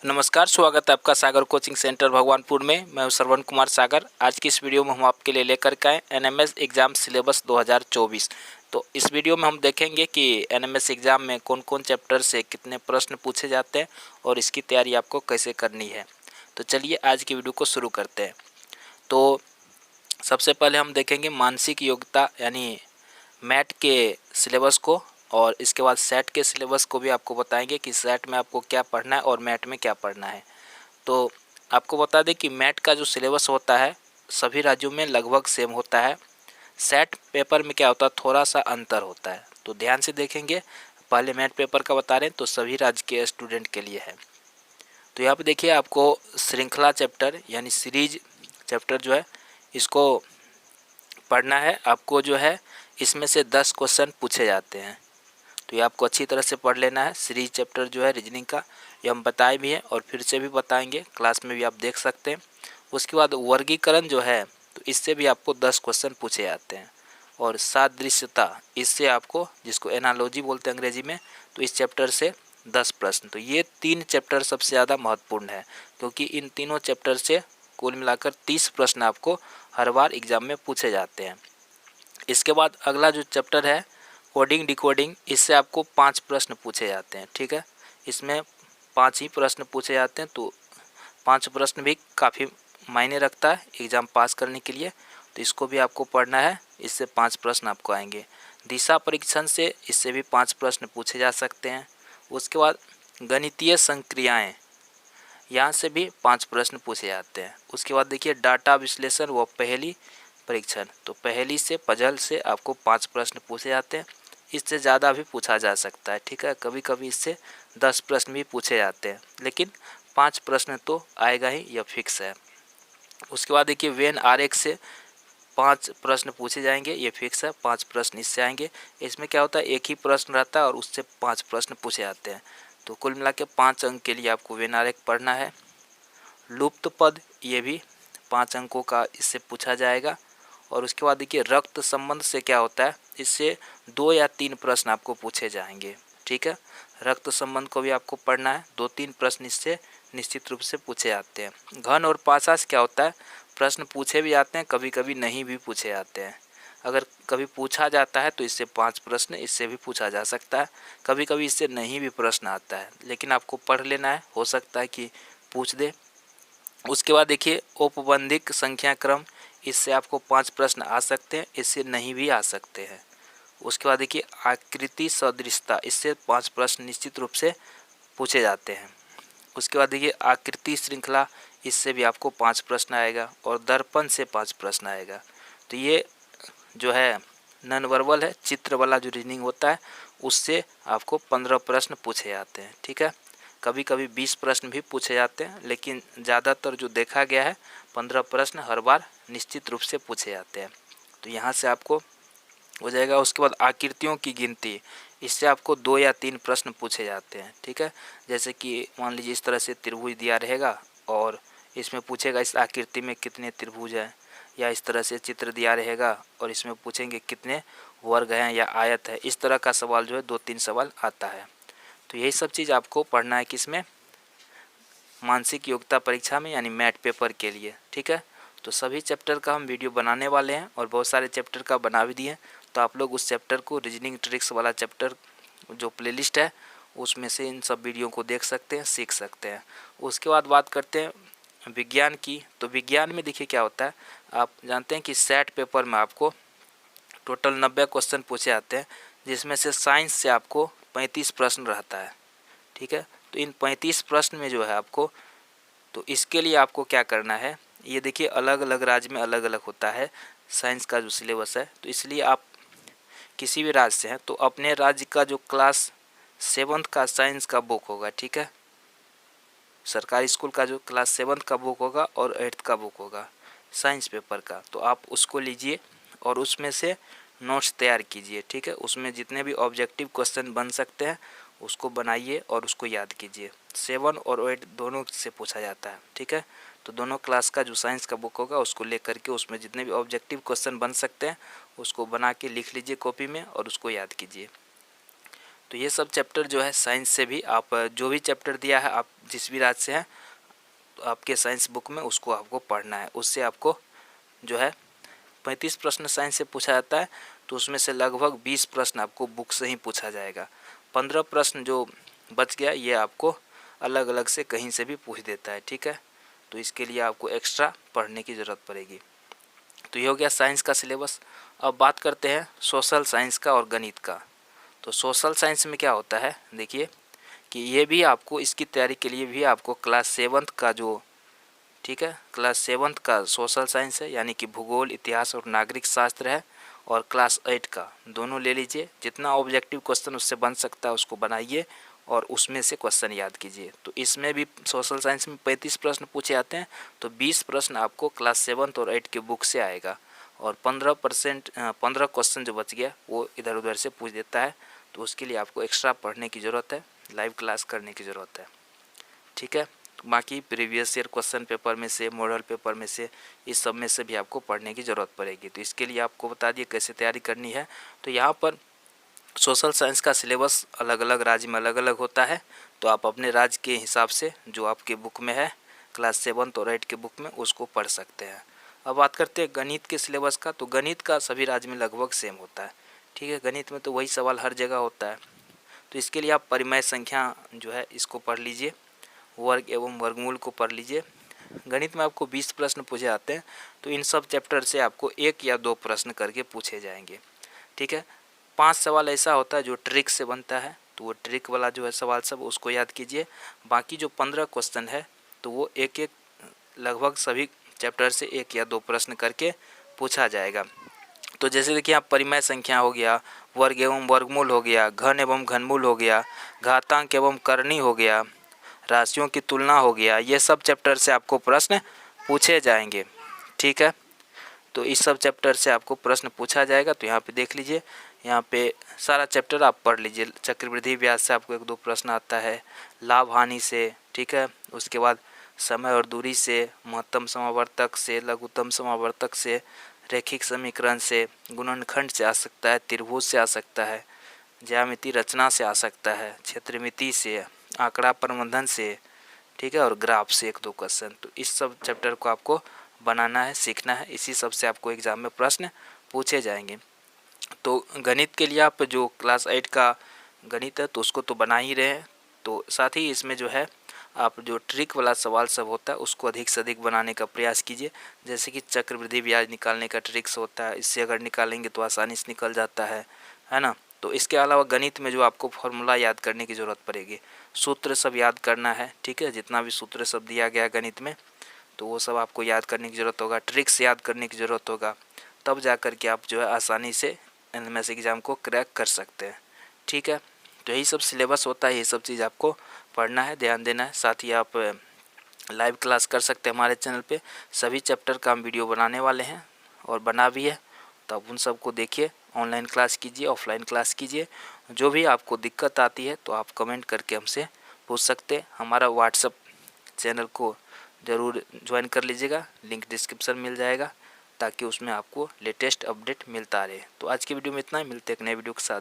नमस्कार, स्वागत है आपका सागर कोचिंग सेंटर भगवानपुर में। मैं हूं श्रवण कुमार सागर। आज की इस वीडियो में हम आपके लिए लेकर के आए एनएमएस एग्ज़ाम सिलेबस 2024। तो इस वीडियो में हम देखेंगे कि एनएमएस एग्ज़ाम में कौन कौन चैप्टर से कितने प्रश्न पूछे जाते हैं और इसकी तैयारी आपको कैसे करनी है। तो चलिए आज की वीडियो को शुरू करते हैं। तो सबसे पहले हम देखेंगे मानसिक योग्यता यानी मैट के सिलेबस को, और इसके बाद सेट के सिलेबस को भी आपको बताएंगे कि सेट में आपको क्या पढ़ना है और मैट में क्या पढ़ना है। तो आपको बता दें कि मैट का जो सिलेबस होता है सभी राज्यों में लगभग सेम होता है। सेट पेपर में क्या होता है, थोड़ा सा अंतर होता है। तो ध्यान से देखेंगे। पहले मैट पेपर का बता रहे हैं तो सभी राज्य के स्टूडेंट के लिए है। तो यहाँ पे देखिए आपको श्रृंखला चैप्टर यानी सीरीज चैप्टर जो है इसको पढ़ना है। आपको जो है इसमें से 10 क्वेश्चन पूछे जाते हैं, तो ये आपको अच्छी तरह से पढ़ लेना है। सीरीज चैप्टर जो है रीजनिंग का, ये हम बताए भी हैं और फिर से भी बताएंगे, क्लास में भी आप देख सकते हैं। उसके बाद वर्गीकरण जो है तो इससे भी आपको 10 क्वेश्चन पूछे जाते हैं। और सादृश्यता, इससे आपको, जिसको एनालॉजी बोलते हैं अंग्रेजी में, तो इस चैप्टर से 10 प्रश्न। तो ये 3 चैप्टर सबसे ज़्यादा महत्वपूर्ण है, क्योंकि इन तीनों चैप्टर से कुल मिलाकर 30 प्रश्न आपको हर बार एग्जाम में पूछे जाते हैं। इसके बाद अगला जो चैप्टर है कोडिंग डिकोडिंग, इससे आपको 5 प्रश्न पूछे जाते हैं। ठीक है, इसमें 5 ही प्रश्न पूछे जाते हैं, तो 5 प्रश्न भी काफ़ी मायने रखता है एग्ज़ाम पास करने के लिए। तो इसको भी आपको पढ़ना है, इससे 5 प्रश्न आपको आएंगे। दिशा परीक्षण से इससे भी 5 प्रश्न पूछे जा सकते हैं। उसके बाद गणितीय संक्रियाएँ, यहाँ से भी 5 प्रश्न पूछे जाते हैं। उसके बाद देखिए डाटा विश्लेषण व पहेली परीक्षण, तो पहेली से पजल से आपको 5 प्रश्न पूछे जाते हैं। इससे ज़्यादा भी पूछा जा सकता है। ठीक है, कभी कभी इससे 10 प्रश्न भी पूछे जाते हैं, लेकिन 5 प्रश्न तो आएगा ही, यह फिक्स है। उसके बाद देखिए वेन आरेख से 5 प्रश्न पूछे जाएंगे, ये फिक्स है। 5 प्रश्न इससे आएंगे। इसमें क्या होता है, एक ही प्रश्न रहता है और उससे 5 प्रश्न पूछे जाते हैं। तो कुल मिला के 5 अंक के लिए आपको वेन आरेख पढ़ना है। लुप्त पद, ये भी 5 अंकों का इससे पूछा जाएगा। और उसके बाद देखिए रक्त संबंध से क्या होता है, इससे 2 या 3 प्रश्न आपको पूछे जाएंगे। ठीक है, रक्त संबंध को भी आपको पढ़ना है। 2-3 प्रश्न इससे निश्चित रूप से पूछे जाते हैं। घन और पासा से क्या होता है, प्रश्न पूछे भी जाते हैं, कभी कभी नहीं भी पूछे जाते हैं। अगर कभी पूछा जाता है तो इससे 5 प्रश्न इससे भी पूछा जा सकता है। कभी कभी इससे नहीं भी प्रश्न आता है, लेकिन आपको पढ़ लेना है, हो सकता है कि पूछ दे। उसके बाद देखिए औपबंधिक संख्या क्रम, इससे आपको 5 प्रश्न आ सकते हैं, इससे नहीं भी आ सकते हैं। उसके बाद देखिए आकृति सदृशता, इससे 5 प्रश्न निश्चित रूप से पूछे जाते हैं। उसके बाद देखिए आकृति श्रृंखला, इससे भी आपको 5 प्रश्न आएगा। और दर्पण से 5 प्रश्न आएगा। तो ये जो है नॉन वर्बल है, चित्र वाला जो रीजनिंग होता है, उससे आपको 15 प्रश्न पूछे जाते हैं। ठीक है, कभी कभी 20 प्रश्न भी पूछे जाते हैं, लेकिन ज़्यादातर जो देखा गया है 15 प्रश्न हर बार निश्चित रूप से पूछे जाते हैं। तो यहाँ से आपको हो जाएगा। उसके बाद आकृतियों की गिनती, इससे आपको 2 या 3 प्रश्न पूछे जाते हैं। ठीक है, जैसे कि मान लीजिए इस तरह से त्रिभुज दिया रहेगा और इसमें पूछेगा इस आकृति में कितने त्रिभुज हैं, या इस तरह से चित्र दिया रहेगा और इसमें पूछेंगे कितने वर्ग हैं या आयत है। इस तरह का सवाल जो है 2-3 सवाल आता है। तो यही सब चीज़ आपको पढ़ना है किसमें, मानसिक योग्यता परीक्षा में, यानी मैट पेपर के लिए। ठीक है, तो सभी चैप्टर का हम वीडियो बनाने वाले हैं और बहुत सारे चैप्टर का बना भी दिए हैं। तो आप लोग उस चैप्टर को, रीजनिंग ट्रिक्स वाला चैप्टर जो प्लेलिस्ट है उसमें से इन सब वीडियो को देख सकते हैं, सीख सकते हैं। उसके बाद बात करते हैं विज्ञान की। तो विज्ञान में देखिए क्या होता है, आप जानते हैं कि सेट पेपर में आपको टोटल 90 क्वेश्चन पूछे जाते हैं, जिसमें से साइंस से आपको 35 प्रश्न रहता है। ठीक है, तो इन 35 प्रश्न में जो है आपको, तो इसके लिए आपको क्या करना है, ये देखिए अलग अलग राज्य में अलग अलग होता है साइंस का जो सिलेबस है। तो इसलिए आप किसी भी राज्य से हैं तो अपने राज्य का जो क्लास 7th का साइंस का बुक होगा, ठीक है, सरकारी स्कूल का जो क्लास 7th का बुक होगा और 8th का बुक होगा साइंस पेपर का, तो आप उसको लीजिए और उसमें से नोट्स तैयार कीजिए। ठीक है, उसमें जितने भी ऑब्जेक्टिव क्वेश्चन बन सकते हैं उसको बनाइए और उसको याद कीजिए। 7 और 8 दोनों से पूछा जाता है। ठीक है, तो दोनों क्लास का जो साइंस का बुक होगा उसको लेकर के उसमें जितने भी ऑब्जेक्टिव क्वेश्चन बन सकते हैं उसको बना के लिख लीजिए कॉपी में और उसको याद कीजिए। तो ये सब चैप्टर जो है साइंस से भी आप जो भी चैप्टर दिया है, आप जिस भी राज्य से हैं तो आपके साइंस बुक में उसको आपको पढ़ना है। उससे आपको जो है 35 प्रश्न साइंस से पूछा जाता है, तो उसमें से लगभग 20 प्रश्न आपको बुक से ही पूछा जाएगा। 15 प्रश्न जो बच गया ये आपको अलग अलग से कहीं से भी पूछ देता है, ठीक है। तो इसके लिए आपको एक्स्ट्रा पढ़ने की ज़रूरत पड़ेगी। तो ये हो गया साइंस का सिलेबस। अब बात करते हैं सोशल साइंस का और गणित का। तो सोशल साइंस में क्या होता है, देखिए कि ये भी आपको इसकी तैयारी के लिए भी आपको क्लास 7th का जो, ठीक है, क्लास 7th का सोशल साइंस है, यानी कि भूगोल, इतिहास और नागरिक शास्त्र है, और क्लास 8 का दोनों ले लीजिए। जितना ऑब्जेक्टिव क्वेश्चन उससे बन सकता है उसको बनाइए और उसमें से क्वेश्चन याद कीजिए। तो इसमें भी सोशल साइंस में 35 प्रश्न पूछे जाते हैं, तो 20 प्रश्न आपको क्लास 7th और 8 के बुक से आएगा, और 15 क्वेश्चन जो बच गया वो इधर उधर से पूछ देता है। तो उसके लिए आपको एक्स्ट्रा पढ़ने की ज़रूरत है, लाइव क्लास करने की ज़रूरत है, ठीक है। बाकी प्रीवियस ईयर क्वेश्चन पेपर में से, मॉडल पेपर में से, इस सब में से भी आपको पढ़ने की ज़रूरत पड़ेगी। तो इसके लिए आपको बता दिए कैसे तैयारी करनी है। तो यहाँ पर सोशल साइंस का सिलेबस अलग अलग राज्य में अलग अलग होता है, तो आप अपने राज्य के हिसाब से जो आपके बुक में है क्लास 7th और 8 के बुक में उसको पढ़ सकते हैं। अब बात करते हैं गणित के सिलेबस का। तो गणित का सभी राज्य में लगभग सेम होता है, ठीक है। गणित में तो वही सवाल हर जगह होता है। तो इसके लिए आप परिमेय संख्या जो है इसको पढ़ लीजिए, वर्ग एवं वर्गमूल को पढ़ लीजिए। गणित में आपको 20 प्रश्न पूछे जाते हैं, तो इन सब चैप्टर से आपको 1 या 2 प्रश्न करके पूछे जाएंगे, ठीक है। 5 सवाल ऐसा होता है जो ट्रिक से बनता है, तो वो ट्रिक वाला जो है सवाल सब उसको याद कीजिए। बाकी जो 15 क्वेश्चन है तो वो एक एक लगभग सभी चैप्टर से 1 या 2 प्रश्न करके पूछा जाएगा। तो जैसे देखिए आप परिमेय संख्या हो गया, वर्ग एवं वर्गमूल हो गया, घन एवं घनमूल हो गया, घातांक एवं करनी हो गया, राशियों की तुलना हो गया, ये सब चैप्टर से आपको प्रश्न पूछे जाएंगे, ठीक है। तो इस सब चैप्टर से आपको प्रश्न पूछा जाएगा। तो यहाँ पे देख लीजिए, यहाँ पे सारा चैप्टर आप पढ़ लीजिए। चक्रवृद्धि ब्याज से आपको 1-2 प्रश्न आता है, लाभ हानि से, ठीक है। उसके बाद समय और दूरी से, महत्तम समावर्तक से, लघुत्तम समावर्तक से, रैखिक समीकरण से, गुणनखंड से आ सकता है, त्रिभुज से आ सकता है, ज्यामिति रचना से आ सकता है, क्षेत्रमिति से, आंकड़ा प्रबंधन से, ठीक है, और ग्राफ से 1-2 क्वेश्चन। तो इस सब चैप्टर को आपको बनाना है, सीखना है। इसी सब से आपको एग्ज़ाम में प्रश्न पूछे जाएंगे। तो गणित के लिए आप जो क्लास 8 का गणित है तो उसको तो बना ही रहे हैं, तो साथ ही इसमें जो है आप जो ट्रिक वाला सवाल सब होता है उसको अधिक से अधिक बनाने का प्रयास कीजिए। जैसे कि चक्रवृद्धि ब्याज निकालने का ट्रिक्स होता है, इससे अगर निकालेंगे तो आसानी से निकल जाता है ना। तो इसके अलावा गणित में जो आपको फॉर्मूला याद करने की ज़रूरत पड़ेगी, सूत्र सब याद करना है, ठीक है। जितना भी सूत्र सब दिया गया गणित में तो वो सब आपको याद करने की ज़रूरत होगा, ट्रिक्स याद करने की ज़रूरत होगा, तब जा कर के आप जो है आसानी से एनएमएस एग्ज़ाम को क्रैक कर सकते हैं, ठीक है। तो यही सब सिलेबस होता है, ये सब चीज़ आपको पढ़ना है, ध्यान देना है। साथ ही आप लाइव क्लास कर सकते हैं हमारे चैनल पे। सभी चैप्टर का हम वीडियो बनाने वाले हैं और बना भी है, तो आप उन सबको देखिए, ऑनलाइन क्लास कीजिए, ऑफलाइन क्लास कीजिए। जो भी आपको दिक्कत आती है तो आप कमेंट करके हमसे पूछ सकते हैं। हमारा व्हाट्सअप चैनल को ज़रूर ज्वाइन कर लीजिएगा, लिंक डिस्क्रिप्शन मिल जाएगा, ताकि उसमें आपको लेटेस्ट अपडेट मिलता रहे। तो आज की वीडियो में इतना ही, मिलते हैं एक नए वीडियो के साथ।